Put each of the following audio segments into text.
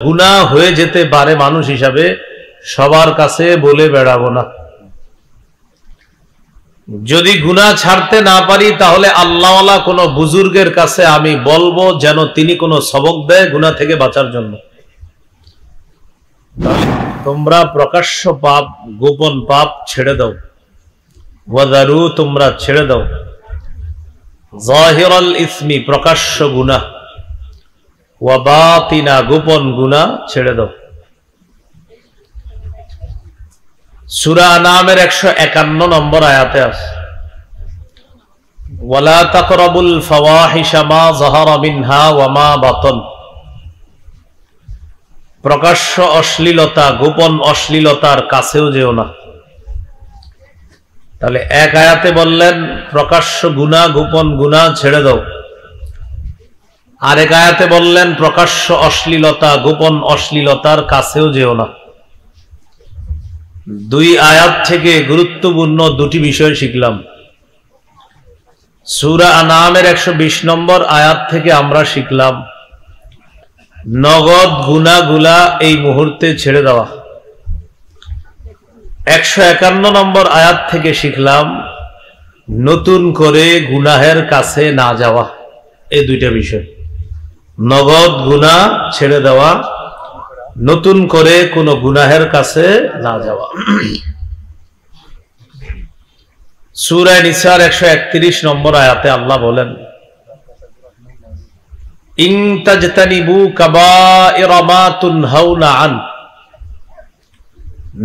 গুনাহ হয়ে যেতে পারে মানুষ হিসাবে সবার কাছে বলে বেড়াবো না। যদি গুনাহ ছাড়তে না পারি তাহলে আল্লাহওয়ালা কোনো বুজুর্গের কাছে আমি বলবো যেন তিনি কোনো সবক দেয় গুনাহ থেকে বাঁচার জন্য। তোমরা প্রকাশ্য পাপ গোপন পাপ ছেড়ে দাও, ওয়াদারু তোমরা ছেড়ে দাও, যাহিরাল ইসমি প্রকাশ্য গুনাহ, ওয়া বাতিনা গোপন গুনাহ ছেড়ে দাও। সূরা আনামের 151 নম্বর আয়াতে আছে, ওয়ালা তাকরাবুল ফাওয়াহিশা মা যাহারা মিনহা ওয়া মা বাতন। প্রকাশ্য অশ্লীলতা গোপন অশ্লীলতার কাছেও যেও না। তাহলে এক আয়াতে বললেন প্রকাশ্য গুনাহ গোপন গুনাহ ছেড়ে দাও, আরেক আয়াতে বললেন প্রকাশ্য অশ্লীলতা গোপন অশ্লীলতার কাছেও যেও না। দুই আয়াত থেকে গুরুত্বপূর্ণ দুটি বিষয় শিখলাম। সূরা আনামের 120 নম্বর আয়াত থেকে আমরা শিখলাম নগদ গুনাহগুলা এই মুহূর্তে ছেড়ে দেওয়া। 151 নম্বর আয়াত থেকে শিখলাম নতুন করে গুনাহের কাছে না যাওয়া। এই দুইটা বিষয়, নগদ গুনাহ ছেড়ে দেওয়া, নতুন করে কোন গুনাহের কাছে না যাওয়া। সূরা নিসার 131 নম্বর আয়াতে আল্লাহ বলেন, ইন তাজতানিবু কাবাইরা মা তুনহাউনা আন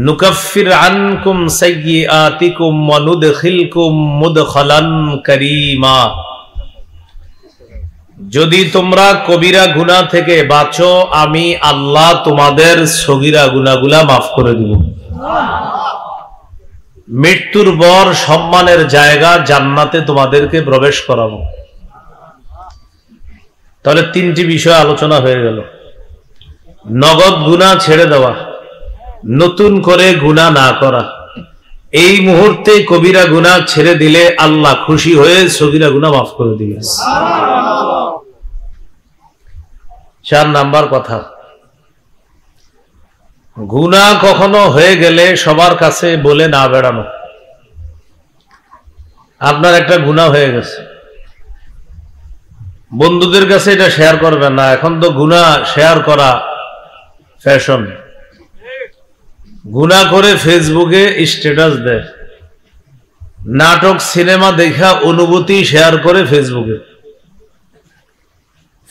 নুকাফির আনকুম সাইয়্যাতিকুম ওয়া নুদখিলকুম মুদখালান কারীমা। যদি তোমরা কবিরা গুনাহ থেকে বাঁচো আমি আল্লাহ তোমাদের সগীরা গুনাহগুলা মাফ করে দিব। মৃত্যুর পর সম্মানের জায়গা জান্নাতে তোমাদেরকে প্রবেশ করাবো। তাহলে তিনটি বিষয় আলোচনা হয়ে গেল। নগদ গুনাহ ছেড়ে দেওয়া, নতুন করে গুনাহ না করা। এই মুহূর্তে কবিরা গুনাহ ছেড়ে দিলে আল্লাহ খুশি হয়ে সগীরা গুনাহ মাফ করে দিবেন। 4 নাম্বার কথা, গুনাহ কখনো হয়ে গেলে সবার কাছে বলে না বেড়ানো। আপনার একটা গুনাহ হয়ে গেছে, বন্ধুদের কাছে এটা শেয়ার করবেন না। এখন তো গুনাহ শেয়ার করা ফ্যাশন। গুনাহ করে ফেসবুকে স্ট্যাটাস দেয়, নাটক সিনেমা দেখা অনুভূতি শেয়ার করে ফেসবুকে।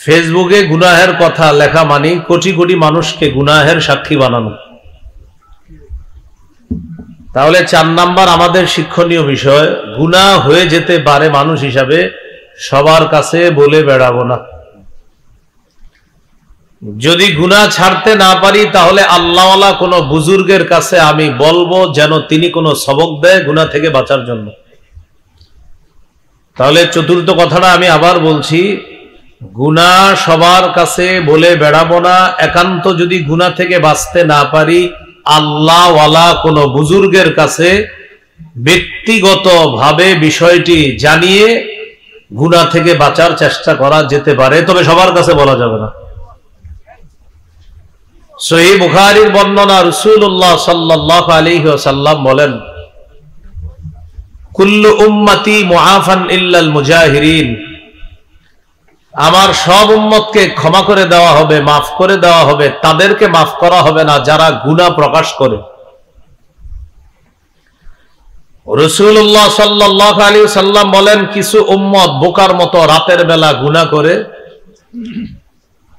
ফেসবুকে গুনাহের কথা লেখা মানে কোটি কোটি মানুষকে গুনাহের সাক্ষী বানানো। তাহলে 4 নাম্বার আমাদের শিক্ষণীয় বিষয়, গুনাহ হয়ে যেতে পারে মানুষ হিসাবে সবার কাছে বলে বেড়াবো না। যদি গুনাহ ছাড়তে না পারি তাহলে আল্লাহওয়ালা কোনো বুজুর্গের কাছে আমি বলবো যেন তিনি কোনো সবক দেয় গুনাহ থেকে বাঁচার জন্য। তাহলে চতুর্থ কথাটা আমি আবার বলছি, গুনাহ সবার কাছে বলে বেড়াবো না। একান্ত যদি গুনাহ থেকে বাঁচতে না পারি আল্লাহওয়ালা কোনো বুজুর্গের কাছে ব্যক্তিগতভাবে বিষয়টি জানিয়ে গুনাহ থেকে বাঁচার চেষ্টা করা যেতে পারে, তবে সবার কাছে বলা যাবে না। সহিহ বুখারীর বর্ণনা, রাসূলুল্লাহ সাল্লাল্লাহু আলাইহি ওয়াসাল্লাম বলেন, কুল্লু উম্মতি মুআফান ইল্লাল মুজাহিরিন। আমার সব উম্মতকে ক্ষমা করে দেওয়া হবে, মাফ করে দেওয়া হবে, তাদেরকে মাফ করা হবে না যারা গুনাহ প্রকাশ করে। রাসূলুল্লাহ সাল্লাল্লাহু আলাইহি ওয়াসাল্লাম বলেন, কিছু উম্মত বোকার মতো রাতের বেলা গুনাহ করে,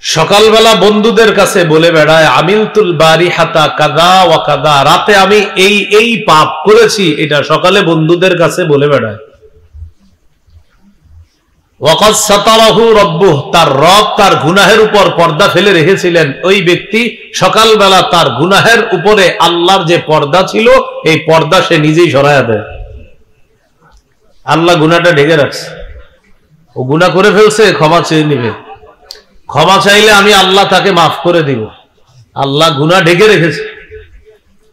সকালবেলা বন্ধুদের কাছে বলে বেড়ায় আমিলতুল বারিহাতা কাযা ওয়া কাযা, রাতে আমি এই এই পাপ করেছি, এটা সকালে বন্ধুদের কাছে বলে বেড়ায়। ওয়াকাদ সাতারাহু রাব্বুহু, তার রব তার গুনাহের উপর পর্দা ফেলে রেখেছিলেন। ওই ব্যক্তি সকালবেলা তার গুনাহের উপরে আল্লাহর যে পর্দা ছিল এই পর্দা সে নিজেই সরায়া দেয়। আল্লাহ গুনাহটা ঢেকে রাখছে, ও গুনাহ করে ফেলছে, ক্ষমা চেয়ে নিবে। ক্ষমা চাইলে আমি আল্লাহ তাকে মাফ করে দিব। আল্লাহ গুনাহ ঢেকে রেখেছে।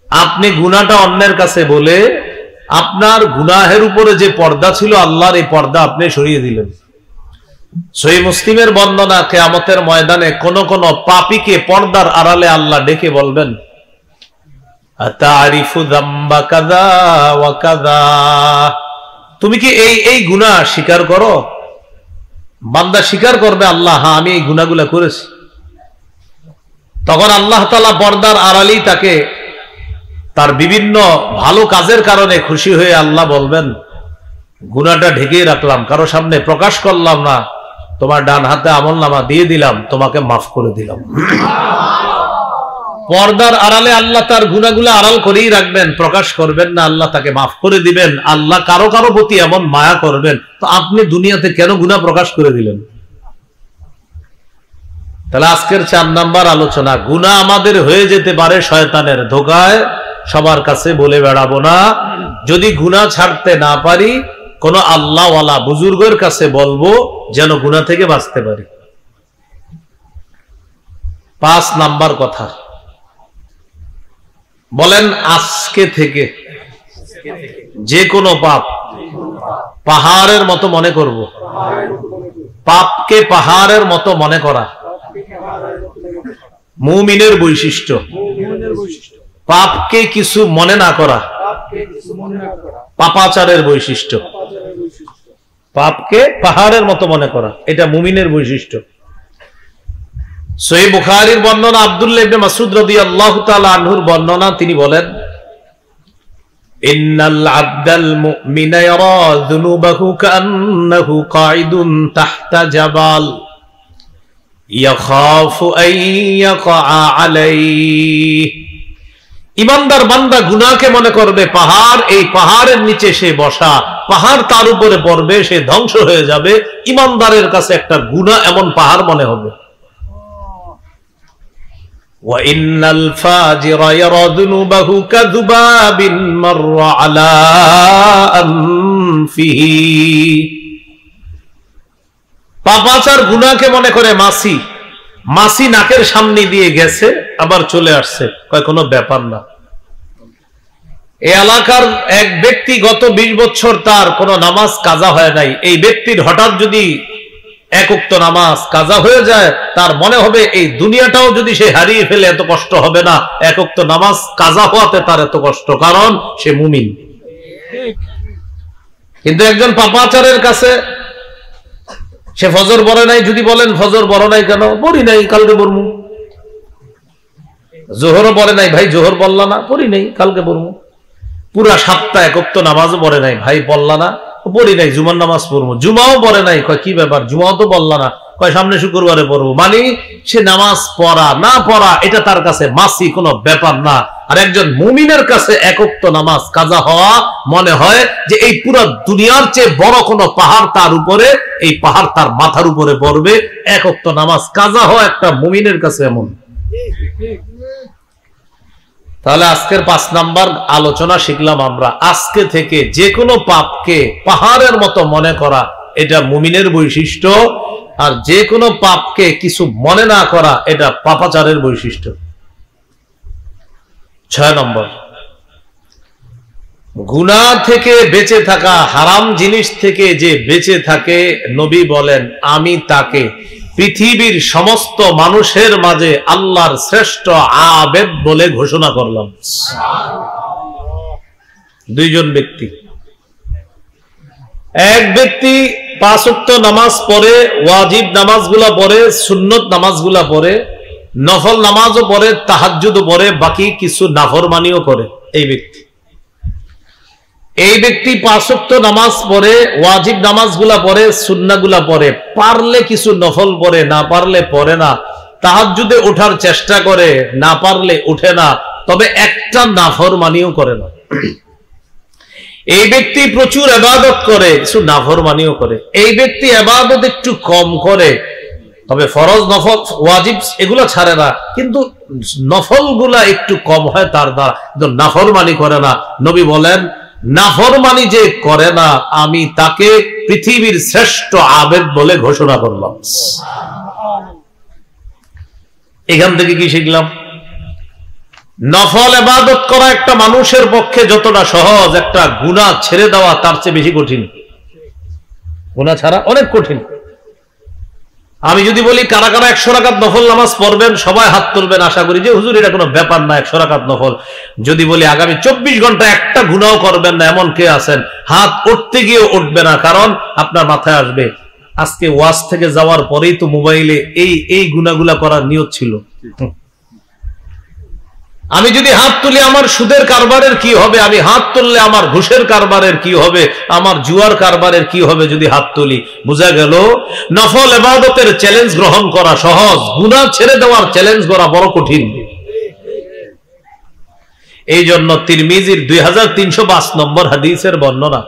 আপনি গুনাহটা অন্যের কাছে বলে আপনার গুনাহের উপরে যে পর্দা ছিল আল্লাহর এই পর্দা আপনি সরিয়ে দিলেন। সহিহ মুসলিমের বর্ণনা, কিয়ামতের ময়দানে কোন কোন পাপীকে পর্দার আড়ালে আল্লাহ ডেকে বলবেন, আতারিফু যামবা কাযা ওয়া কাযা, তুমি কি এই গুনাহ স্বীকার করো? বান্দা স্বীকার করবে, আল্লাহ হ্যাঁ আমি এই গুনাহগুলো করেছি। তখন আল্লাহ তাআলা পর্দার আড়ালেই তাকে তার বিভিন্ন ভালো কাজের কারণে খুশি হয়ে আল্লাহ বলবেন, গুনাহটা ঢেকে রাখলাম, কারো সামনে প্রকাশ করলাম না, তোমার ডান হাতে আমলনামা দিয়ে দিলাম, তোমাকে মাফ করে দিলাম। পর্দার আড়ালে আল্লাহ তার গুনাহগুলো আড়াল করেই রাখবেন, প্রকাশ করবেন না, আল্লাহ তাকে মাফ করে দিবেন। আল্লাহ কারো কারো প্রতি এমন মায়া করবেন, তো আপনি দুনিয়াতে কেন গুনাহ প্রকাশ করে দিলেন? তাহলে আজকের 4 নাম্বার আলোচনা, গুনাহ আমাদের হয়ে যেতে পারে শয়তানের ধোঁকায়, সবার কাছে বলে বেড়াবো না। যদি গুনাহ ছাড়তে না পারি, কোন আল্লাহওয়ালা বুজুর্গের কাছে বলবো, যেন গুনাহ থেকে বাঁচতে পারি। 5 নাম্বার কথা বলেন, আজকে থেকে যে কোনো পাপ পাহাড়ের মতো মনে করব। পাপকে পাহাড়ের মতো মনে করা মুমিনের বৈশিষ্ট্য। পাপকে কিছু মনে না করা পাপাচারের বৈশিষ্ট্য। পাপকে পাহাড়ের মতো মনে করা, এটা মুমিনের বৈশিষ্ট্য। সহিহ বুখারীর বর্ণনা, আব্দুল্লাহ ইবনে মাসউদ রাদিয়াল্লাহু তাআলা আনহুর বর্ণনা, তিনি বলেন, ইন্নাল আবদাল মুমিনা ইয়ারা যুনুবাহু কান্নাহু কাঈদুন তাহতা জাবাল ইয়াখাফু আন ইয়াকা আলাইহি। ইমানদার বান্দা গুনাহকে মনে করবে পাহাড়, এই পাহাড়ের নিচে সে বসা, পাহাড় তার উপরে পড়বে, সে ধ্বংস হয়ে যাবে। ইমানদারের কাছে একটা গুনাহ এমন পাহাড় মনে হবে। وَإِنَّ الْفَاجِرَ يَرَى ذُنُوبَهُ كَذُبَابٍ مَرَّ عَلَى أَنفِهِ। পাপাচার গুনাহকে মনে করে মাছি, মাছি নাকের সামনে দিয়ে গেছে আবার চলে আসছে, কয় কোনো ব্যাপার না। এই এলাকার এক ব্যক্তি গত 20 বছর তার কোনো নামাজ কাজা হয় নাই, এই ব্যক্তির হঠাৎ যদি 1 ওয়াক্ত নামাজ কাজা হয়ে যায়, তার মনে হবে এই দুনিয়াটাও যদি সে হারিয়ে ফেলে এত কষ্ট হবে না, 1 ওয়াক্ত নামাজ কাজা হওয়াতে তার এত কষ্ট, কারণ সে মুমিন। কিন্তু একজন পাপাচারের কাছে সে ফজর পড়ে নাই, যদি বলেন ফজর পড়ো নাই কেন? পড়ি নাই, কালকে পড়বো। জোহরও পড়ে নাই, ভাই জোহর পড়লা না? পড়ি নাই, কালকে পড়বো। পুরা সপ্তাহ 1 ওয়াক্ত নামাজও পড়ে নাই, ভাই পড়লা না? পড়ি নাই, জুমার নামাজ পড়বো। জুমাও পড়ে নাই, কয় কি ব্যাপার, জুমাও তো বললা না? কয় সামনে শুক্রবারে পড়বো। মানে সে নামাজ পড়া না পড়া এটা তার কাছে মাসি কোনো ব্যাপার না। আর একজন মুমিনের কাছে 1 ওয়াক্ত নামাজ কাজা হওয়া মনে হয় যে এই পুরো দুনিয়ার চেয়ে বড় কোনো পাহাড় তার উপরে, এই পাহাড় তার মাথার উপরে পড়বে। 1 ওয়াক্ত নামাজ কাজা হওয়া একটা মুমিনের কাছে এমন। তাহলে আজকের 5 নাম্বার আলোচনা শিখলাম আমরা, আজকে থেকে যে কোনো পাপকে পাহাড়ের মতো মনে করা, এটা মুমিনের বৈশিষ্ট্য। আর যে কোনো পাপকে কিছু মনে না করা, এটা পাপাচারের বৈশিষ্ট্য। 6 নম্বর, গুনাহ থেকে বেঁচে থাকা, হারাম জিনিস থেকে যে বেঁচে থাকে, নবী বলেন আমি তাকে পৃথিবীর সমস্ত মানুষের মাঝে আল্লাহর শ্রেষ্ঠ আবেদ বলে ঘোষণা করলাম। 2 জন ব্যক্তি, এক ব্যক্তি 5 ওয়াক্ত নামাজ পড়ে, ওয়াজিব নামাজগুলা পড়ে, সুন্নত নামাজগুলা পড়ে, নফল নামাজও পড়ে, তাহাজ্জুদও পড়ে, বাকি কিছু নাফরমানিও করে। এই ব্যক্তি 5 ওয়াক্ত নামাজ পড়ে, ওয়াজিব নামাজগুলা পড়ে, সুন্নাহগুলা পড়ে, পারলে কিছু নফল পড়ে, না পারলে পড়ে না, তাহাজ্জুদে ওঠার চেষ্টা করে, না পারলে উঠে না, তবে একটা নাফরমানিও করে না। এই ব্যক্তি প্রচুর ইবাদত করে, কিছু নাফরমানিও করে। এই ব্যক্তি ইবাদত একটু কম করে, তবে ফরজ নফল ওয়াজিব এগুলা ছাড়ে না, কিন্তু নফলগুলা একটু কম হয় তার দ্বারা, কিন্তু নাফরমানি করে না। নবী বলেন নাফরমানি যে করে না, আমি তাকে পৃথিবীর শ্রেষ্ঠ আবেদ বলে ঘোষণা করলাম। এখান থেকে কি শিখলাম? নফল ইবাদত করা একটা মানুষের পক্ষে যতটা সহজ, একটা গুনাহ ছেড়ে দেওয়া তার চেয়ে বেশি কঠিন। গুনাহ ছাড়া অনেক কঠিন। আমি যদি বলি কারা কারা 100 রাকাত নফল নামাজ পড়বেন, সবাই হাত তুলবেন, আশা করি যে হুজুর এটা কোনো ব্যাপার না 100 রাকাত নফল। যদি বলি আগামী 24 ঘন্টা একটা গুনাহ করবেন না, এমন কে আছেন? হাত উঠতে গিয়ে উঠবে না, কারণ আপনার মাথায় আসবে আজকে ওয়াজ থেকে যাওয়ার পরেই তো মোবাইলে এই গুনাহগুলা করার নিয়ত ছিল। আমি যদি হাত তুলি আমার সুদের কারবারের কি হবে, আমি হাত তুললে আমার ঘুষের কারবারের কি হবে, আমার জুয়ার কারবারের কি হবে যদি হাত তুলি। বোঝা গেল নফল ইবাদতের চ্যালেঞ্জ গ্রহণ করা সহজ, গুনাহ ছেড়ে দেওয়ার চ্যালেঞ্জ করা বড় কঠিন। এই জন্য তিরমিজির 2305 নম্বর হাদিসের বর্ণনা,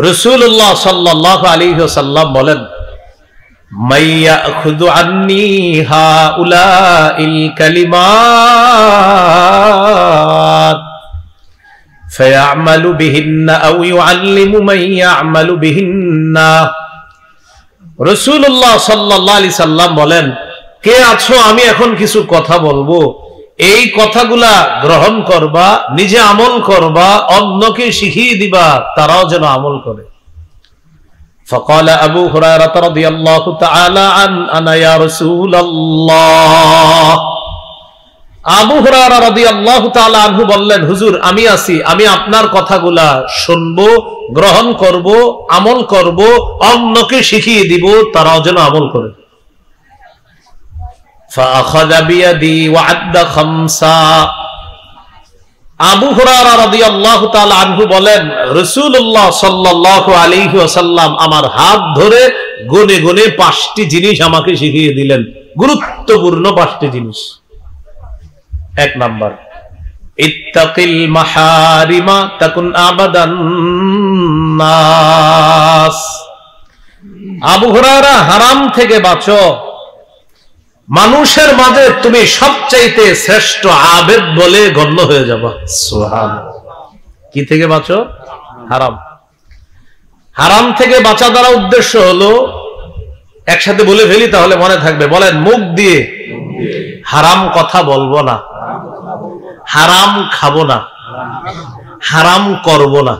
রাসূলুল্লাহ সাল্লাল্লাহু আলাইহি ওয়াসাল্লাম বলেন, মাইয়াখুযু আন্নী হাউলাইল কালিমাত ফায়ামালু বিহিন্না আও ইউআল্লিমু মান ইয়ামালু বিহিন্না। রাসূলুল্লাহ সাল্লাল্লাহু আলাইহি সাল্লাম বলেন, কে আছো আমি এখন কিছু কথা বলবো, এই কথাগুলা গ্রহণ করবা, নিজে আমল করবা, অন্যকে শিখিয়ে দিবা, তারাও যেন আমল করে। فقال أبو هريرة رضي الله تعالى عنه أنا يا رسول الله। আবু হুরায়রা রাদিয়াল্লাহু তাআলা আনহু বললেন, হুজুর আমি আছি, আমি আপনার কথাগুলা শুনবো, গ্রহণ করব, আমল করব, অন্যকে শিখিয়ে দিব, তারাও যেন আমল করে। فأخذ بيدي وعد خمسا। আবু হুরায়রা রাদিয়াল্লাহু তাআলা আনহু বলেন, রাসূলুল্লাহ সাল্লাল্লাহু আলাইহি ওয়াসাল্লাম আমার হাত ধরে গুনে গুনে 5টি জিনিস আমাকে শিখিয়ে দিলেন, গুরুত্বপূর্ণ 5টি জিনিস। 1 নাম্বার, ইত্তাকিল মাহারিমা তাকুন আবাদান নাস। আবু হুরায়রা, হারাম থেকে বাঁচো, মানুষের মাঝে তুমি সবচাইতে শ্রেষ্ঠ আবেদ বলে গণ্য হয়ে যাবা। সুবহানাল্লাহ। কি থেকে বাঁচো? হারাম। হারাম থেকে বাঁচা দ্বারা উদ্দেশ্য হলো, একসাথে বলে ফেলি তাহলে মনে থাকবে, বলেন, মুখ দিয়ে হারাম কথা বলবো না, হারাম খাবো না, হারাম করব না,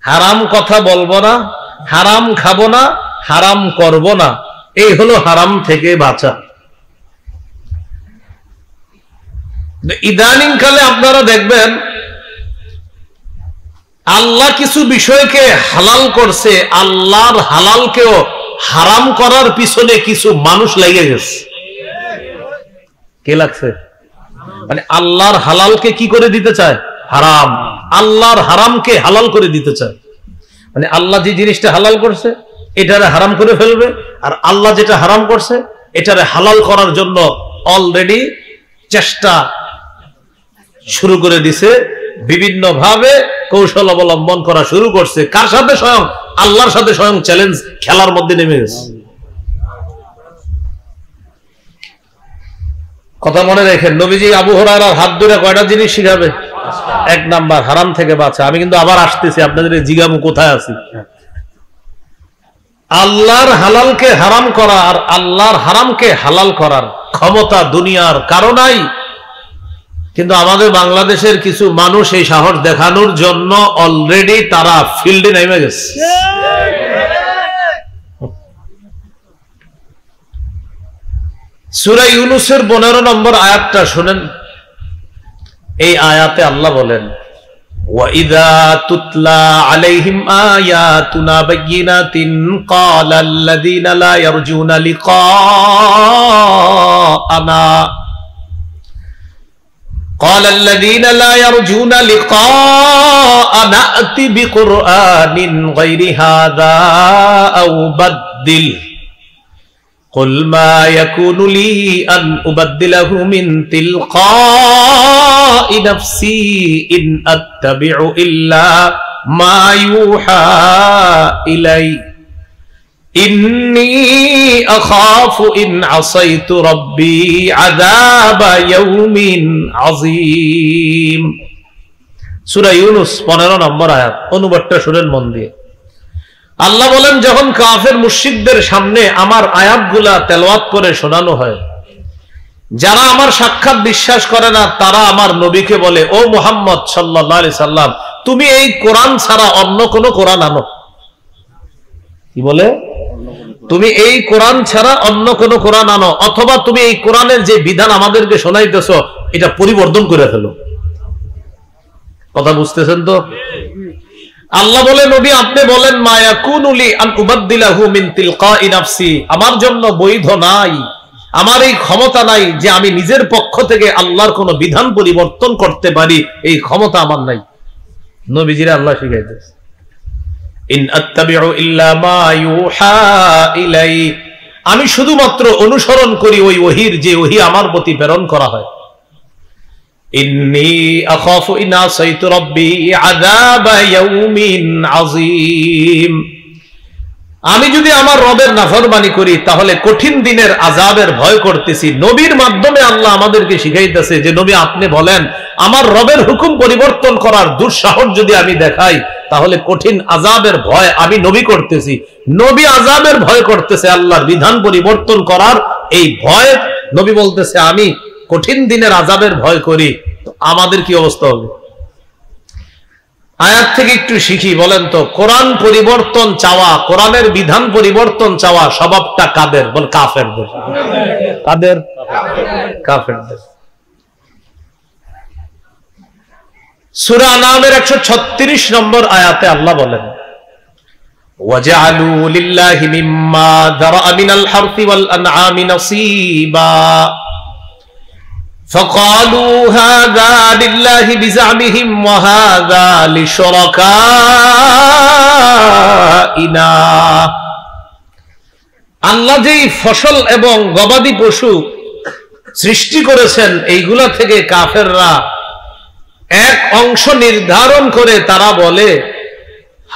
হারাম কথা বলবো না, হারাম খাবো না, হারাম করব না। এই হলো হারাম থেকে বাঁচা। ইদানিং কালে আপনারা দেখবেন আল্লাহ কিছু বিষয়কে হালাল করছে, আল্লাহর হালালকেও হারাম করার পিছনে কিছু মানুষ লেগে গেছে। কে লাগছে? মানে আল্লাহর হালালকে কি করে দিতে চায়? হারাম। আল্লাহর হারামকে হালাল করে দিতে চায়। মানে আল্লাহ যে জিনিসটা হালাল করছে এটারে হারাম করে ফেলবে, আর আল্লাহ যেটা হারাম করছে এটারে হালাল করার জন্য অলরেডি চেষ্টা শুরু করে দিছে, বিভিন্ন ভাবে কৌশল অবলম্বন করা শুরু করছে। কার সাথে? স্বয়ং আল্লাহর সাথে স্বয়ং চ্যালেঞ্জ খেলার মধ্যে নেমে গেছে। কথা মনে রেখেন, নবীজি আবু হুরায়রার হাত ধরে কয়টা জিনিস শিখাবে? 1 নাম্বার, হারাম থেকে বাঁচা। আমি কিন্তু আবার আসতেছি, আপনাদের জিজ্ঞামু কোথায় আছি। আল্লাহর হালালকে হারাম করা আর আল্লাহর হারামকে হালাল করার ক্ষমতা দুনিয়ার কারো নাই, কিন্তু আমাদের বাংলাদেশের কিছু মানুষ এই সাহস দেখানোর জন্য অলরেডি তারা ফিল্ডে নেমে গেছে। সূরা ইউনূসের 15 নম্বর আয়াতটা শুনেন। এই আয়াতে আল্লাহ বলেন, وَإِذَا تُتْلَى عَلَيْهِمْ آيَاتُنَا بَيِّنَاتٍ قَالَ الَّذِينَ لَا يَرْجُونَ لِقَاءَنَا ائْتِ بِقُرْآنٍ غَيْرِ هَذَا أَوْ بَدِّلْهُ قُلْ مَا يَكُونُ لِي أَنْ أُبَدِّلَهُ مِنْ تِلْقَاءِ نَفْسِي إِنْ أَتَّبِعُ إِلَّا مَا يُوحَى إِلَيَّ إِنِّي أَخَافُ إِنْ عَصَيْتُ رَبِّي عَذَابَ يَوْمٍ عَظِيمٍ। সূরা ইউনূস 15 নম্বর আয়াত, অনুবাদটা শুনেন মন দিয়ে। আল্লাহ বলেন, যখন কাফের মুশরিকদের সামনে আমার আয়াতগুলা তেলাওয়াত করে শোনানো হয়, যারা আমার সাক্ষাৎ বিশ্বাস করে না তারা আমার নবীকে বলে, ও মুহাম্মদ সাল্লাল্লাহু আলাইহি সাল্লাম, তুমি এই কোরআন ছাড়া অন্য কোন কোরআন আনো। কি বলে? তুমি এই কোরআন ছাড়া অন্য কোন কোরআন আনো, অথবা তুমি এই কোরআনের যে বিধান আমাদেরকে শোনাইতেছ এটা পরিবর্তন করে ফেলো। কথা বুঝতেছেন তো? আল্লাহ বলে, নবী আপনি বলেন, মা ইয়াকুনু লি আন উবাদদিলাহু মিন তিলকাই নাফসি, আমার জন্য বৈধ নাই, আমার এই ক্ষমতা নাই যে আমি নিজের পক্ষ থেকে আল্লাহর কোন বিধান পরিবর্তন করতে পারি, এই ক্ষমতা আমার নাই। নবীজিরা আল্লাহ শিখাইতেছে, ইন আত্তাবিউ ইল্লা মা ইউহা ইলাই, আমি শুধুমাত্র অনুসরণ করি ওই ওহীর যে ওহী আমার প্রতি প্রেরণ করা হয়। ইন্নী আখাফু ইন আসাইতু রাব্বি আযাবা ইয়াউমিন আযীম, আমি যদি আমার রবের নাফরমানি করি তাহলে কঠিন দিনের আযাবের ভয় করতেছি। নবীর মাধ্যমে আল্লাহ আমাদেরকে শিখাইতেছে যে নবী আপনি বলেন, আমার রবের হুকুম পরিবর্তন করার দুঃসাহস যদি আমি দেখাই তাহলে কঠিন আযাবের ভয় আমি নবী করতেছি। নবী আযাবের ভয় করতেছে, আল্লাহর বিধান পরিবর্তন করার এই ভয় নবী বলতেছে আমি কঠিন দিনের আযাবের ভয় করি। তো আমাদের কি অবস্থা হবে? আয়াত থেকে একটু শিখি। বলেন তো, কোরআন পরিবর্তন চাওয়া, কোরআনের বিধান পরিবর্তন চাওয়া স্বভাবটা কাদের? বল, কাফেরদের। কাদের? কাফেরদের। সূরা আনআমের 136 নম্বর আয়াতে আল্লাহ বলেন, ওয়াজআলু লিল্লাহি মিম্মা যারাআ মিনাল হারথি ওয়াল আনআমি নাসীবা فقالوا هذا لله بزعمهم وهذا لشركائنا। আল্লাহ যেই ফসল এবং গবাদি পশু সৃষ্টি করেছেন এইগুলা থেকে কাফেররা এক অংশ নির্ধারণ করে তারা বলে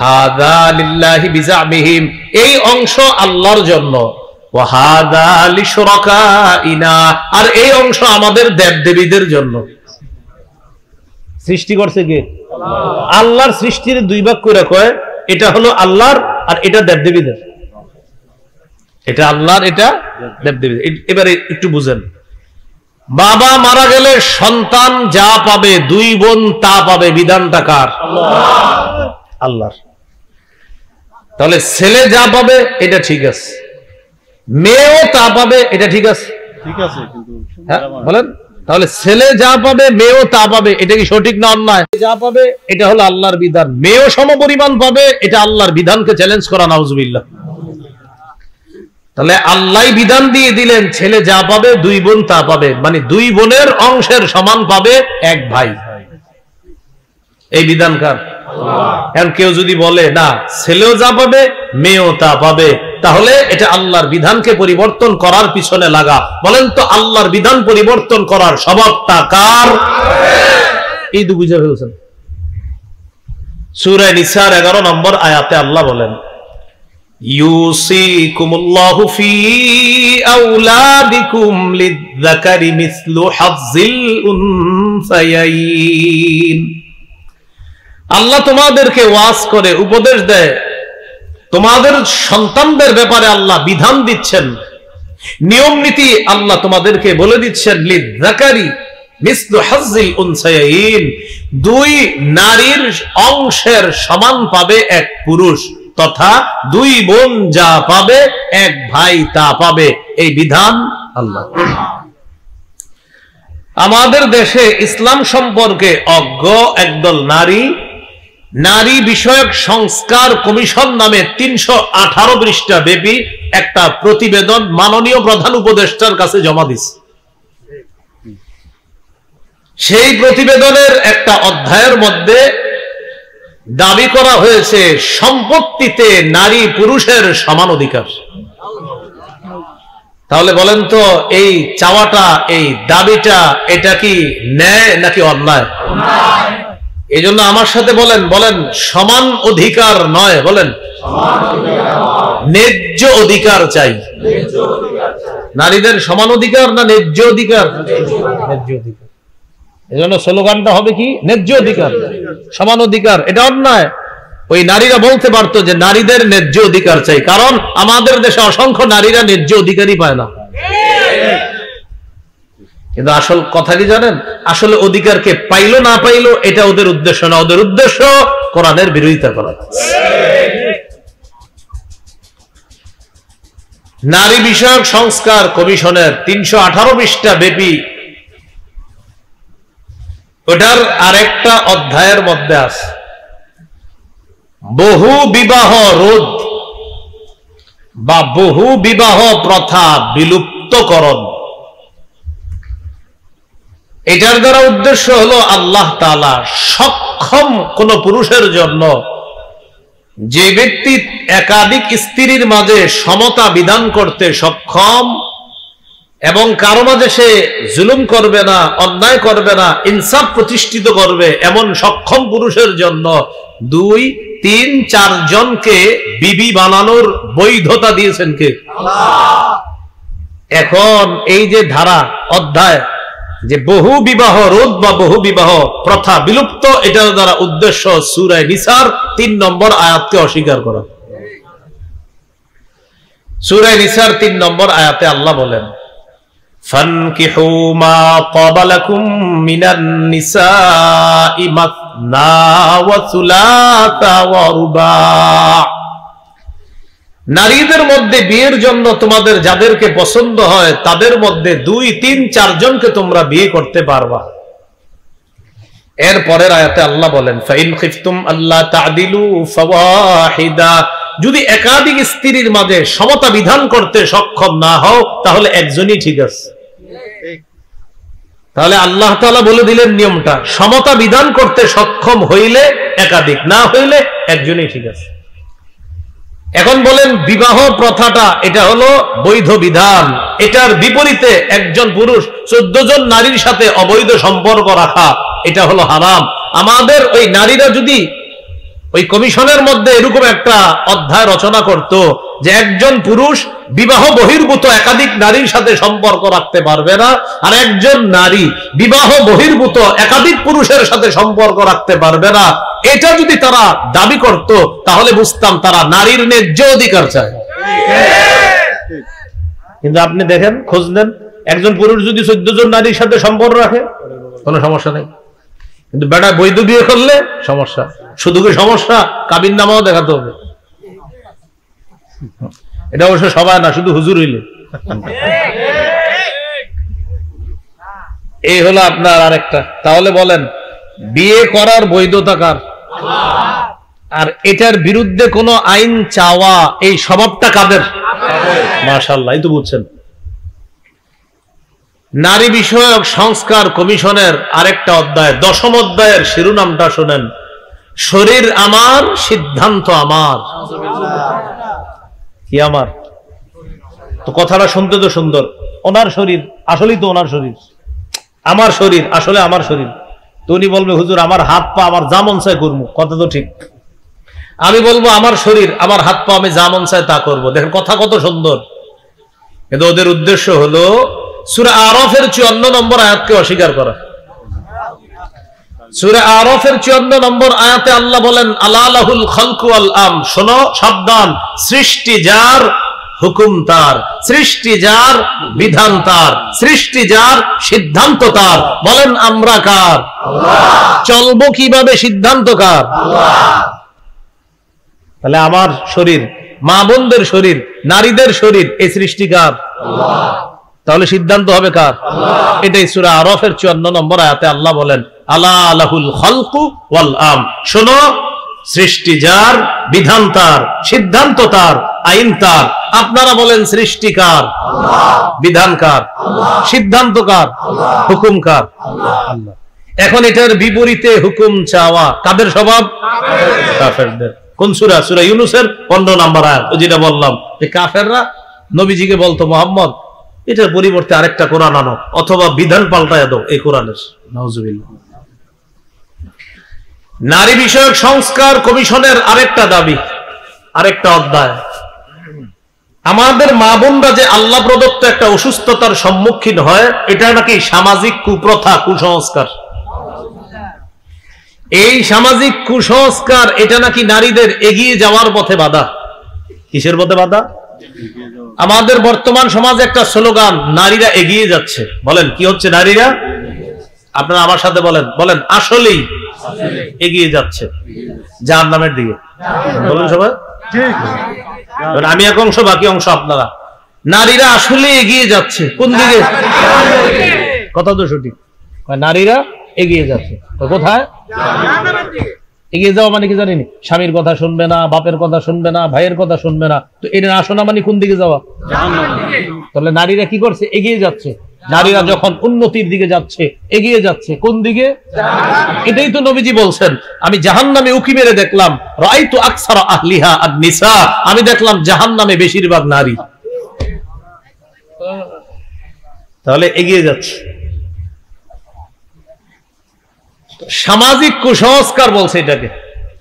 হাযা লিল্লাহি বিজামিহিম, এই অংশ আল্লাহর জন্য, আর এই অংশ আমাদের দেবদেবীদের জন্য। সৃষ্টি করছে কে? আল্লাহর সৃষ্টির দুই ভাগ করে কয়, এটা হলো আল্লাহর আর এটা দেবদেবীদের। এটা আল্লাহর, এটা দেবদেবীদের। এবারে একটু বুঝেন, বাবা মারা গেলে সন্তান যা পাবে, দুই বোন তা পাবে, বিধানটা কার? আল্লাহর। তাহলে ছেলে যা পাবে এটা ঠিক আছে, মেয়েও তা পাবে, এটা ঠিক আছে? ঠিক আছে, কিন্তু বলেন তাহলে ছেলে যা পাবে মেয়েও তা পাবে, এটা কি সঠিক না অন্যায়? যা পাবে এটা হলো আল্লাহর বিধান, মেয়েও সমপরিমাণ পাবে, এটা আল্লাহর বিধানকে চ্যালেঞ্জ করা, নাউজুবিল্লাহ। তাহলে আল্লাহ বিধান দিয়ে দিলেন, ছেলে যা পাবে দুই বোন তা পাবে, মানে দুই বোনের অংশের সমান পাবে এক ভাই। এই বিধান কার? এখন কেউ যদি বলে না, ছেলেও যা পাবে মেয়েও তা পাবে, তাহলে এটা আল্লাহর বিধানকে পরিবর্তন করার পিছনে লাগা। বলেন তো, আল্লাহর বিধান পরিবর্তন করার স্বভাবটা কার? এই দু বুঝে ফেলছেন। সূরা নিসার 11 নম্বর আয়াতে আল্লাহ বলেন, ইউসিকুমুল্লাহু ফি আওলাদিকুম লিয-যাকারি মিসলু হাযযিল উনসায়াইন। আল্লাহ তোমাদেরকে ওয়াজ করে, উপদেশ দেয়, তোমাদের সন্তানদের ব্যাপারে আল্লাহ বিধান দিচ্ছেন, নিয়ম নীতি আল্লাহ তোমাদেরকে বলে দিচ্ছেন, লিয-যাকারি মিসলু হাযযিল উনসায়াইন, দুই নারীর অংশের সমান পাবে এক পুরুষ, তথা দুই বোন যা পাবে এক ভাই তা পাবে। এই বিধান আল্লাহ। আমাদের দেশে ইসলাম সম্পর্কে অজ্ঞ একদল নারী বিষয়ক সংস্কার কমিশন নামে 318 পৃষ্ঠা ব্যাপী একটা প্রতিবেদন মাননীয় প্রধান উপদেষ্টার কাছে জমা দিচ্ছে। সেই প্রতিবেদনের একটা অধ্যায়ের মধ্যে দাবি করা হয়েছে সম্পত্তিতে নারী পুরুষের সমান অধিকার। তাহলে বলেন তো, এই চাওয়াটা, এই দাবিটা, এটা কি ন্যায় নাকি অন্যায়? এই জন্য আমার সাথে বলেন সমান অধিকার নয়, বলেন ন্যায্য অধিকার চাই। নারীদের সমান অধিকার না ন্যায্য অধিকার? ন্যায্য অধিকার। এই জন্য স্লোগানটা হবে কি? ন্যায্য অধিকার, সমান অধিকার। এটা অন্যায়। ওই নারীরা বলতে পারতো যে নারীদের ন্যায্য অধিকার চাই, কারণ আমাদের দেশে অসংখ্য নারীরা ন্যায্য অধিকারই পায় না। কিন্তু আসল কথা কি জানেন? আসলে অধিকারকে পাইলো না পাইলো এটা ওদের উদ্দেশ্য না, ওদের উদ্দেশ্য কোরআনের বিরোধিতা করা। নারী বিষয়ক সংস্কার কমিশনের 318 পৃষ্ঠা ব্যাপী ওটার আরেকটা অধ্যায়ের মধ্যে আছে বহু বিবাহ রোধ বা বহু বিবাহ প্রথা বিলুপ্তকরণ। এটার দ্বারা উদ্দেশ্য হলো আল্লাহ তাআলা সক্ষম কোন পুরুষের জন্য, যে ব্যক্তি একাধিক স্ত্রীর মাঝে সমতা বিধান করতে সক্ষম এবং কারো মাঝে সে জুলুম করবে না, অন্যায় করবে না, ইনসাফ প্রতিষ্ঠিত করবে, এমন সক্ষম পুরুষের জন্য 2, 3, 4 জনকে বিবি বানানোর বৈধতা দিয়েছেন কে? আল্লাহ। এখন এই যে ধারা অধ্যায় যে বহু বিবাহ রোধ বা বহু বিবাহ প্রথা বিলুপ্ত, এটার দ্বারা উদ্দেশ্য সূরা নিসার 3 নম্বর আয়াতকে অস্বীকার করা। সূরা নিসার 3 নম্বর আয়াতে আল্লাহ বলেন, ফানকিহু মা তাবা লাকুম মিনান নিসাই মাসনা ওয়া সুলাসা ওয়া রুবা। নারীদের মধ্যে বিয়ের জন্য তোমাদের যাদেরকে পছন্দ হয় তাদের মধ্যে 2, 3, 4 জনকে তোমরা বিয়ে করতে পারবা। এর পরের আয়াতে আল্লাহ বলেন, ফাইন খিফতুম আল্লা তা'দিলু ফাওয়াহিদা, যদি একাধিক স্ত্রীর মাঝে সমতা বিধান করতে সক্ষম না হও তাহলে একজনই ঠিক আছে। তাহলে আল্লাহ তাআলা বলে দিলেন নিয়মটা, সমতা বিধান করতে সক্ষম হইলে একাধিক, না হইলে একজনই ঠিক আছে। এখন বলেন বিবাহ প্রথাটা এটা হলো বৈধ বিধান, এটার বিপরীতে একজন পুরুষ 14 জন নারীর সাথে অবৈধ সম্পর্ক রাখা এটা হলো হারাম। আমাদের ওই নারীরা যদি ওই কমিশনের মধ্যে এরকম একটা অধ্যায় রচনা করত যে একজন পুরুষ বিবাহ বহির্ভূত একাধিক নারীর সাথে সম্পর্ক রাখতে পারবে না, আর একজন নারী বিবাহ বহির্ভূত একাধিক পুরুষের সাথে সম্পর্ক রাখতে পারবে না, এটা যদি তারা দাবি করত তাহলে বুঝতাম তারা নারীর ন্যায্য অধিকার চায়। কিন্তু আপনি দেখেন, খোঁজ নেন, একজন পুরুষ যদি 14 জন নারীর সাথে সম্পর্ক রাখে কোনো সমস্যা নেই, কিন্তু বেটা বৈধ বিয়ে করলে সমস্যা। শুধু কি সমস্যা, কাবিন নামাও দেখাতে হবে। এটা অবশ্য সবাই না, শুধু হুজুর হইলে। এই হলো আপনার আরেকটা। তাহলে বলেন বিয়ে করার বৈধতা কার? আর এটার বিরুদ্ধে কোন আইন চাওয়া এই স্বভাবটা কাদের? মাশাআল্লাহ, এই তো বুঝছেন। নারী বিষয়ক সংস্কার কমিশনের আরেকটা অধ্যায়, 10ম অধ্যায়ের শিরোনামটা শোনেন, শরীর আমার সিদ্ধান্ত আমার। কি আমার? তো কথাটা শুনতে তো সুন্দর, ওনার শরীর আসলেই তো ওনার শরীর, আমার শরীর আসলে আমার শরীর। তো উনি বলবে হুজুর আমার হাত পা আমার যা মন চায় করবো, কথা তো ঠিক। আমি বলবো আমার শরীর আমার হাত পা আমি যা মন চায় তা করবো। দেখেন কথা কত সুন্দর, কিন্তু ওদের উদ্দেশ্য হলো সূরা আরাফের 54 নম্বর আয়াতকে অস্বীকার করা। সূরা আরাফের 54 নম্বর আয়াতে আল্লাহ বলেন, আলা লাহুল খালকু ওয়াল আম, শোনো সাবধান, সৃষ্টি যার, হুকুম তার, সৃষ্টি যার, বিধান তার, সৃষ্টি যার, সিদ্ধান্ত তার। বলেন আমরা কার? আল্লাহ। চলবো কিভাবে, সিদ্ধান্ত কার? আল্লাহ। তাহলে আমার শরীর, মা বোনদের শরীর, নারীদের শরীর, এই সৃষ্টি কার? আল্লাহ। তাহলে সিদ্ধান্ত হবে কার? আল্লাহ। এটাই সূরা আরাফের 54 নম্বর আয়াতে আল্লাহ বলেন, আলা লাহুল খালকু ওয়াল আম, শোনো সৃষ্টি যার, বিধান তার, সিদ্ধান্ত তার, আইন তার। আপনারা বলেন সৃষ্টি কার? আল্লাহ। বিধান কার? আল্লাহ। সিদ্ধান্ত কার? আল্লাহ। হুকুম কার? আল্লাহ। এখন এটার বিপরীতে হুকুম চাওয়া কাদের স্বভাব? কাফেরদের। কোন সূরা? সূরা ইউনূসের 15 নম্বর আয়াত, যেটা বললাম যে কাফেররা নবীজিকে বলতো, মুহাম্মদ এটার পরিবর্তে আরেকটা কোরআন আনো, অথবা বিধান পাল্টায় দাও এই কোরআনের। নাউজুবিল্লাহ। নারী বিষয়ক সংস্কার কমিশনের আরেকটা দাবি, আরেকটা অধ্যায়, আমাদের মা বোনরা যে আল্লাহ প্রদত্ত একটা অসুস্থতার সম্মুখীন হয়, এটা নাকি সামাজিক কুপ্রথা, কুসংস্কার। এই সামাজিক কুসংস্কার এটা নাকি নারীদের এগিয়ে যাওয়ার পথে বাধা। কিসের পথে বাধা? আমাদের বর্তমান সমাজে একটা স্লোগান, নারীরা এগিয়ে যাচ্ছে। বলেন কি হচ্ছে? নারীরা, আপনারা আমার সাথে বলেন, বলেন আসলেই এগিয়ে যাচ্ছে জাহান্নামের দিকে। বলেন সবাই। আমি এক অংশ, বাকি অংশ আপনারা। নারীরা আসলে এগিয়ে যাচ্ছে কোন দিকে? কথা তো সঠিক, নারীরা এগিয়ে যাচ্ছে কোথায়? এগিয়ে যাওয়া মানে কি জানেনি? স্বামীর কথা শুনবে না, বাপের কথা শুনবে না, ভাইয়ের কথা শুনবে না। তো এটা না শোনা মানে কোন দিকে যাওয়া? তাহলে নারীরা কি করছে? এগিয়ে যাচ্ছে। নারীরা যখন উন্নতির দিকে যাচ্ছে, এগিয়ে যাচ্ছে কোন দিকে? এটাই তো নবীজি বলছেন, আমি জাহান্নামে উকি মেরে দেখলাম, রাআইতু আকসারা আহলিহা আন-নিসা, আমি দেখলাম জাহান্নামে বেশিরভাগ নারী। তাহলে এগিয়ে যাচ্ছে। সামাজিক কুসংস্কার বলছে এটাকে,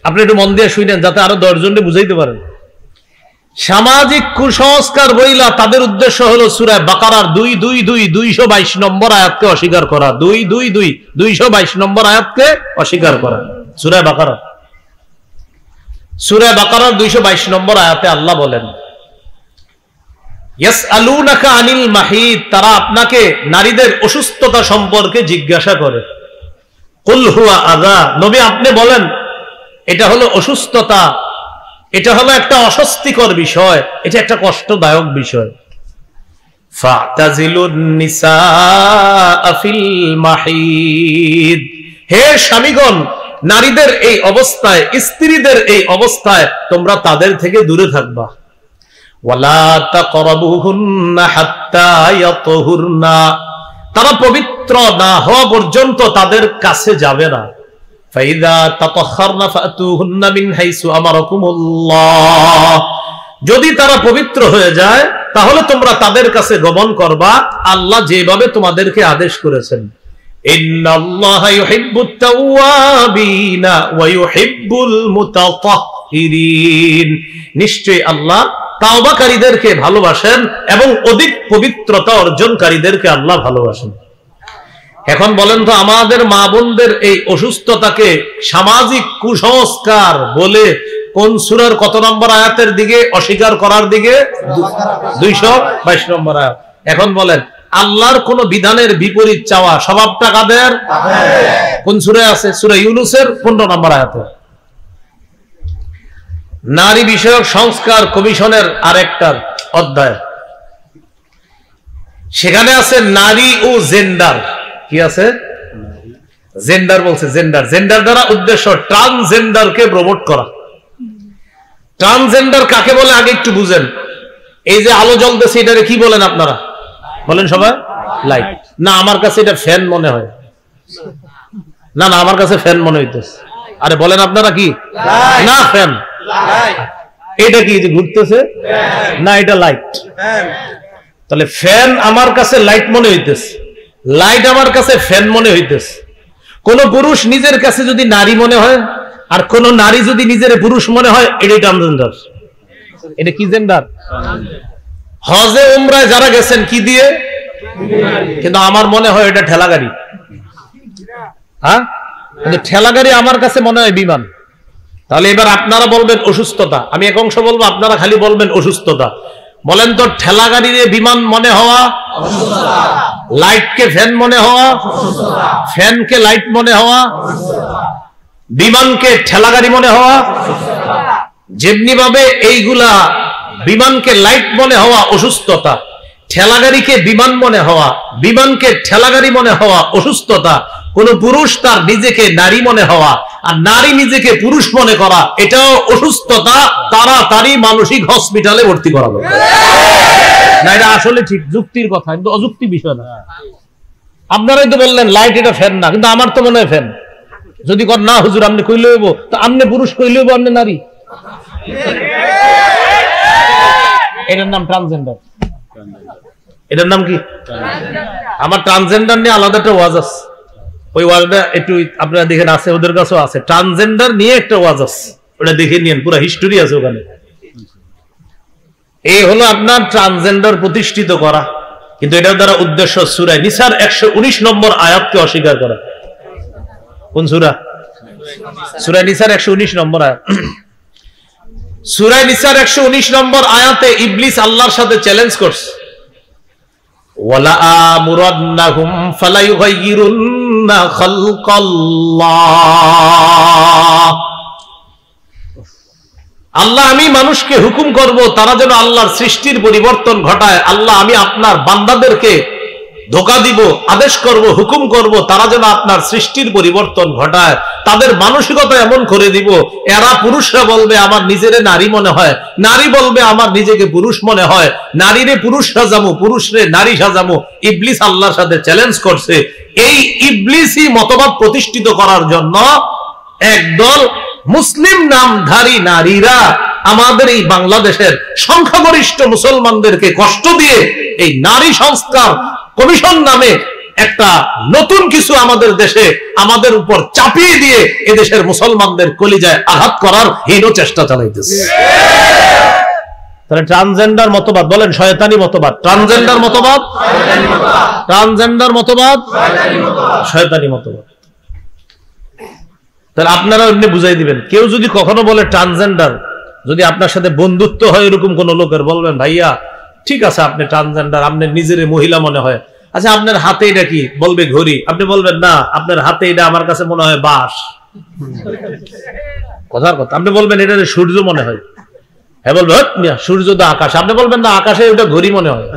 আপনি একটু মন দিয়ে শুনেন যাতে আরো 10 জনকে বুঝাইতে পারেন। সামাজিক কুসংস্কার বইলা তাদের উদ্দেশ্য হলো সূরা বাকারার 222 নম্বর আয়াতকে অস্বীকার করা। 222 নম্বর আয়াতকে অস্বীকার করা। সূরা বাকারা 222 নম্বর আয়াতে আল্লাহ বলেন, ইয়াসআলুনাকা আনিল মাহিদ, তারা আপনাকে নারীদের অসুস্থতা সম্পর্কে জিজ্ঞাসা করে। কুল হুয়া আযা, নবী আপনি বলেন এটা হলো অসুস্থতা, এটা হলো একটা অস্বস্তিকর বিষয়, এটা একটা কষ্টদায়ক বিষয়। ফাতাজিলুন নিসা ফিল মাহিদ, হে স্বামীগণ, নারীদের এই অবস্থায়, স্ত্রীদের এই অবস্থায় তোমরা তাদের থেকে দূরে থাকবা। ওয়ালা তাকরাবুহুন্না হাত্তা ইয়াতহুরনা, তারা পবিত্র না হওয়া পর্যন্ত তাদের কাছে যাবে না। ফাইদা তাতাহহারনা ফাতুহুন্না মিন হাইসু আমারাকুমুল্লাহ, যদি তারা পবিত্র হয়ে যায় তাহলে তোমরা তাদের কাছে গমন করবা আল্লাহ যেভাবে তোমাদেরকে আদেশ করেছেন। ইন্নাল্লাহা ইউহিব্বুত তাওয়াবিনা ওয়া ইউহিব্বুল মুতাতাহহিরিন, নিশ্চয়ই আল্লাহ তাওবাকারীদেরকে ভালোবাসেন এবং অধিক পবিত্রতা অর্জনকারীদেরকে আল্লাহ ভালোবাসেন। এখন বলেন তো, আমাদের মা বোনদের এই অসুস্থতাকে সামাজিক কুসংস্কার বলে কোন সূরার কত নম্বর আয়াতের দিকে অস্বীকার করার দিকে? 222 নম্বর আয়াত। এখন বলেন, আল্লাহর কোন বিধানের বিপরীত চাওয়া স্বভাবটা কাদের? কোন সূরায় আছে? সূরা ইউনূসের 15 নম্বর আয়াতে। নারী বিষয়ক সংস্কার কমিশনের আরেকটা অধ্যায়, সেখানে আছে নারী ও জেন্ডার। কি আছে? জেন্ডার বলছে, জেন্ডার। জেন্ডার দ্বারা উদ্দেশ্য ট্রান্সজেন্ডারকে প্রমোট করা। ট্রান্সজেন্ডার কাকে বলে আগে একটু বুঝেন। এই যে আলো জ্বলতেছে এটারে কি বলেন আপনারা? বলেন সবাই? লাইট। না, আমার কাছে এটা ফ্যান মনে হয়। না না, আমার কাছে ফ্যান মনে হইতেছে। আরে বলেন আপনারা কি? না, ফ্যান। এটা কি যে ঘুরতেছে? না, এটা লাইট। তাহলে ফ্যান আমার কাছে লাইট মনে হইতেছে, লাইট আমার কাছে ফ্যান মনে হইতেছে। কোন পুরুষ নিজের কাছে যদি নারী মনে হয় আর কোন নারী যদি নিজের পুরুষ মনে হয়, এটাই ট্রান্সজেন্ডার। এটা কি জেন্ডার? হজে উমরায় যারা গেছেন কি দিয়ে? কিন্তু আমার মনে হয় এটা ঠেলা গাড়ি। হ্যাঁ, কিন্তু ঠেলা গাড়ি আমার কাছে মনে হয় বিমান। তাহলে এবার আপনারা বলবেন অসুস্থতা, আমি এক অংশ বলবো, আপনারা খালি বলবেন অসুস্থতা। বলেন তো, ঠেলা গাড়িরে বিমান মনে হওয়া, লাইটকে ফ্যান মনে হওয়া, ফ্যানকে লাইট মনে হওয়া, বিমানকে ঠেলা গাড়ি মনে হওয়া, যেমনি ভাবে এইগুলা বিমানকে লাইট মনে হওয়া অসুস্থতা, ঠেলা গাড়িকে বিমান মনে হওয়া, বিমানকে ঠেলা গাড়ি মনে হওয়া অসুস্থতা। কোন পুরুষ তার নিজেকে নারী মনে হওয়া আর নারী নিজেকে পুরুষ মনে করা, এটাও অসুস্থতা। তাড়াতাড়ি মানসিক হসপিটালে ভর্তি করা হবে না। এটা আসলে ঠিক যুক্তির কথা, কিন্তু অযুক্তি বিষয় না। আপনারাই তো বললেন লাইট এটা ফ্যান না, কিন্তু আমার তো মনে হয় ফ্যান। যদি কর না হুজুর আপনি কইলে হইব, তো আপনি পুরুষ কইলে হইব, আপনি নারী। এটার নাম ট্রান্সজেন্ডার। এটার নাম কি? আমার ট্রান্সজেন্ডার নিয়ে আলাদা একটা ওয়াজ আছে। ওই ওয়াজটা একটু আপনারা দেখেন, আছে, ওদের কাছেও আছে। ট্রান্সজেন্ডার নিয়ে একটা ওয়াজ আছে, ওটা দেখে নিন, পুরো হিস্টোরি আছে ওখানে। এই হলো আপনার ট্রান্সজেন্ডার প্রতিষ্ঠিত করা, কিন্তু এটার দ্বারা উদ্দেশ্য সূরা নিসার 119 নম্বর আয়াতকে অস্বীকার করা। কোন সূরা? সূরা নিসার 119 নম্বর আয়াত। সূরা নিসার 119 নম্বর আয়াতে ইবলিস আল্লাহর সাথে চ্যালেঞ্জ করছে, ওয়ালা আমুরান্নাহুম ফালা ইউগাইয়িরুন্না খালকাল্লাহ। আল্লাহ আমি মানুষকে হুকুম করব তারা যেন আল্লাহর সৃষ্টির পরিবর্তন ঘটায়। আল্লাহ আমি আপনার বান্দাদেরকে ধোঁকা দিব, আদেশ করব, হুকুম করব তারা যেন আপনার সৃষ্টির পরিবর্তন ঘটায়। তাদের মানসিকতা এমন করে দিব, এরা পুরুষরা বলবে আমার নিজেরে নারী মনে হয়, নারী বলবে আমার নিজেকে পুরুষ মনে হয়, নারীরে পুরুষ সাজামু, পুরুষরে নারী সাজামু। ইবলিস আল্লাহর সাথে চ্যালেঞ্জ করছে। এই ইবলিসি মতবাদ প্রতিষ্ঠিত করার জন্য একদল মুসলিম নামধারী নারীরা আমাদের এই বাংলাদেশের সংখ্যাগরিষ্ঠ মুসলমানদেরকে কষ্ট দিয়ে এই নারী সংস্কার কমিশন নামে একটা নতুন কিছু আমাদের দেশে আমাদের উপর চাপিয়ে দিয়ে এদেশের মুসলমানদের কলিজায় আঘাত করার হীন চেষ্টা চালাইতেছে। তাহলে ট্রান্সজেন্ডার মতবাদ বলেন শয়তানি মতবাদ, ট্রান্সজেন্ডার মতবাদ, ট্রান্সজেন্ডার মতবাদ শয়তানি মতবাদ। তাহলে আপনারা এমনি বুঝাই দিবেন। কেউ যদি কখনো বলে ট্রান্সজেন্ডার, যদি আপনার সাথে বন্ধুত্ব হয় এরকম কোন লোকের, বলবেন ভাইয়া ঠিক আছে আপনি ট্রান্সজেন্ডার, আপনার নিজের মহিলা মনে হয়, আচ্ছা আপনার হাতে এটা কি, বলবে ঘড়ি, আপনি বলবেন না আপনার হাতে এটা আমার কাছে মনে হয় বাঁশ, কথার কথা। আপনি বলবেন এটা সূর্য মনে হয়, হ্যাঁ বলবে সূর্য তো আকাশ, আপনি বলবেন না আকাশে ওটা ঘড়ি মনে হয়।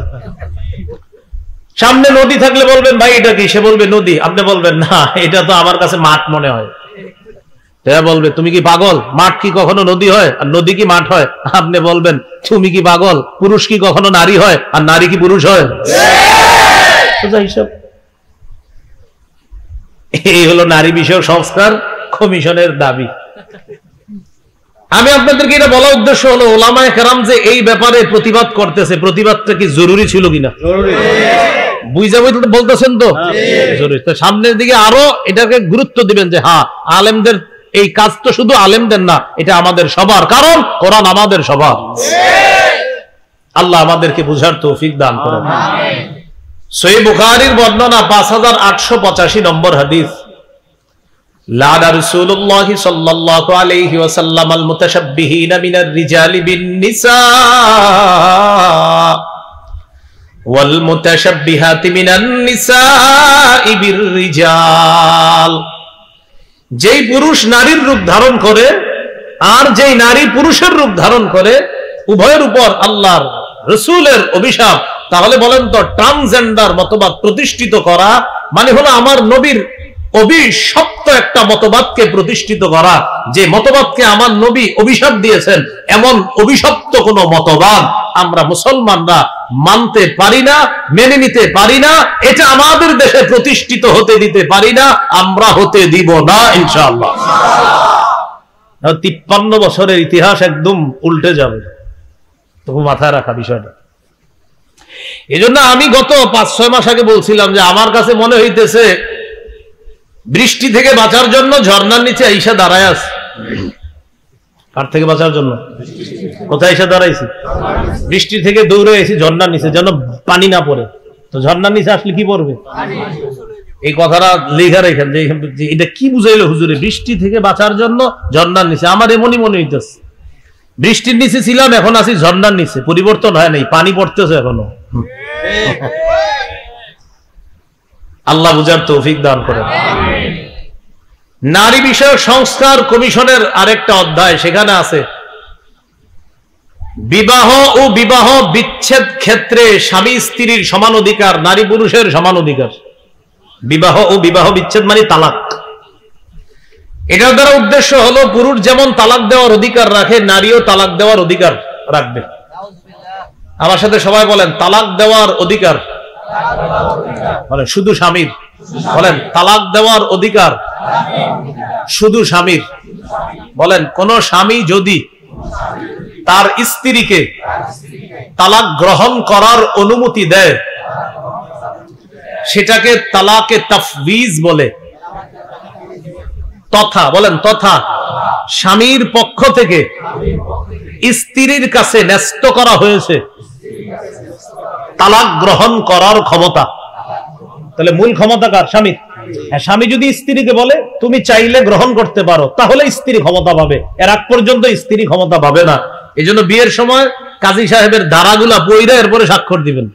সামনে নদী থাকলে বলবেন ভাই এটা কি, সে বলবে নদী, আপনি বলবেন না এটা তো আমার কাছে মাঠ মনে হয়। বলবে তুমি কি পাগল, মাঠ কি কখনো নদী হয় আর নদী কি মাঠ হয়? আপনি বলবেন তুমি কি পাগল, পুরুষ কি কখনো নারী হয় আর নারী কি পুরুষ হয়? এই হলো নারী বিষয়ক সংস্কার কমিশনের দাবি। আমি আপনাদেরকে এটা বলার উদ্দেশ্য হলো ওলামায়ে কেরাম যে এই ব্যাপারে প্রতিবাদ করতেছে, প্রতিবাদটা কি জরুরি ছিল কিনা? বুঝা বলতেছেন তো জরুরি। তো সামনের দিকে আরো এটাকে গুরুত্ব দিবেন যে হ্যাঁ আলেমদের এই কাজ তো শুধু আলেমদের না, এটা আমাদের সবার, কারণ কোরআন আমাদের সবার। আল্লাহ আমাদেরকে বুঝার তৌফিক দান করেন। সহিহ বুখারীর বর্ণনা 5885 নম্বর হাদিস, লানা রাসূলুল্লাহ সাল্লাল্লাহু আলাইহি ওয়াসাল্লাম আল মুতাশাব্বিহিনা মিনার রিজালি বিন নিসা ওয়াল মুতাশাব্বিহাতি মিনান নিসাই বির রিজাল। যেই পুরুষ নারীর রূপ ধারণ করে আর যেই নারী পুরুষের রূপ ধারণ করে উভয়ের উপর আল্লাহর রাসূলের অভিশাপ। তাহলে বলেন তো ট্রান্সজেন্ডার মতবাদ প্রতিষ্ঠিত করা মানে হলো আমার নবীর অভিশপ্ত একটা মতবাদকে প্রতিষ্ঠিত করা, যে মতবাদকে আমার নবী অভিশাপ দিয়েছেন। এমন অভিশপ্ত কোন মতবাদ আমরা মুসলমানরা মানতে পারি না, মেনে নিতে পারি না, এটা আমাদের দেশে প্রতিষ্ঠিত হতে দিতে পারি না, আমরা হতে দিব না ইনশাআল্লাহ। 53 বছরের ইতিহাস একদম উল্টে যাবে, তবু মাথায় রাখা বিষয়টা। এজন্য আমি গত 5-6 মাস আগে বলছিলাম যে আমার কাছে মনে হইতেছে বৃষ্টি থেকে বাঁচার জন্য ঝর্ণার নিচে আইসা দাঁড়ায় আছে। কার থেকে বাঁচার জন্য? কোথায় এসে দাঁড়াইছি? বৃষ্টি থেকে দৌড়ে এসে ঝর্ণার নিচে, যেন পানি না পড়ে। তো ঝর্ণার নিচে আসলে কি পড়বে? এই কথাটা লেখা রেখেন যে এটা কি বুঝাইলো হুজুরে, বৃষ্টি থেকে বাঁচার জন্য ঝর্ণার নিচে। আমার এমনই মনে হইতেছে, বৃষ্টির নিচে ছিলাম, এখন আছি ঝর্ণার নিচে, পরিবর্তন হয় নাই, পানি পড়তেছে এখনো। আল্লাহ বুঝার তৌফিক দান করেন। নারী বিষয়ক সংস্কার কমিশনের আরেকটা অধ্যায়, সেখানে আছে বিবাহ ও বিবাহ বিচ্ছেদ ক্ষেত্রে স্বামী স্ত্রীর সমান অধিকার, নারী পুরুষের সমান অধিকার। বিবাহ ও বিবাহ বিচ্ছেদ মানে তালাক। এটার দ্বারা উদ্দেশ্য হলো পুরুষ যেমন তালাক দেওয়ার অধিকার রাখে, নারীও তালাক দেওয়ার অধিকার রাখবে। আমার সাথে সবাই বলেন তালাক দেওয়ার অধিকার। বলেন শুধু স্বামীর। বলেন তালাক দেওয়ার অধিকার শুধু স্বামীর। বলেন কোন স্বামী যদি তার স্ত্রীকে তালাক গ্রহণ করার অনুমতি দেয় সেটাকে তালাকে তাফবিজ বলে। তথা বলেন তথা স্বামীর পক্ষ থেকে স্ত্রীর কাছে ন্যস্ত করা হয়েছে তালাক গ্রহণ করার ক্ষমতা। তাহলে মূল ক্ষমতা কার? স্বামীর। স্বামী যদি স্ত্রীকে বলে তুমি চাইলে গ্রহণ করতে পারো, তাহলে স্ত্রী ক্ষমতা পাবে, এর আগ পর্যন্ত স্ত্রী ক্ষমতা পাবে না। এই জন্য বিয়ের সময় কাজী সাহেবের ধারাগুলা পইরা এরপরে স্বাক্ষর দিবেন।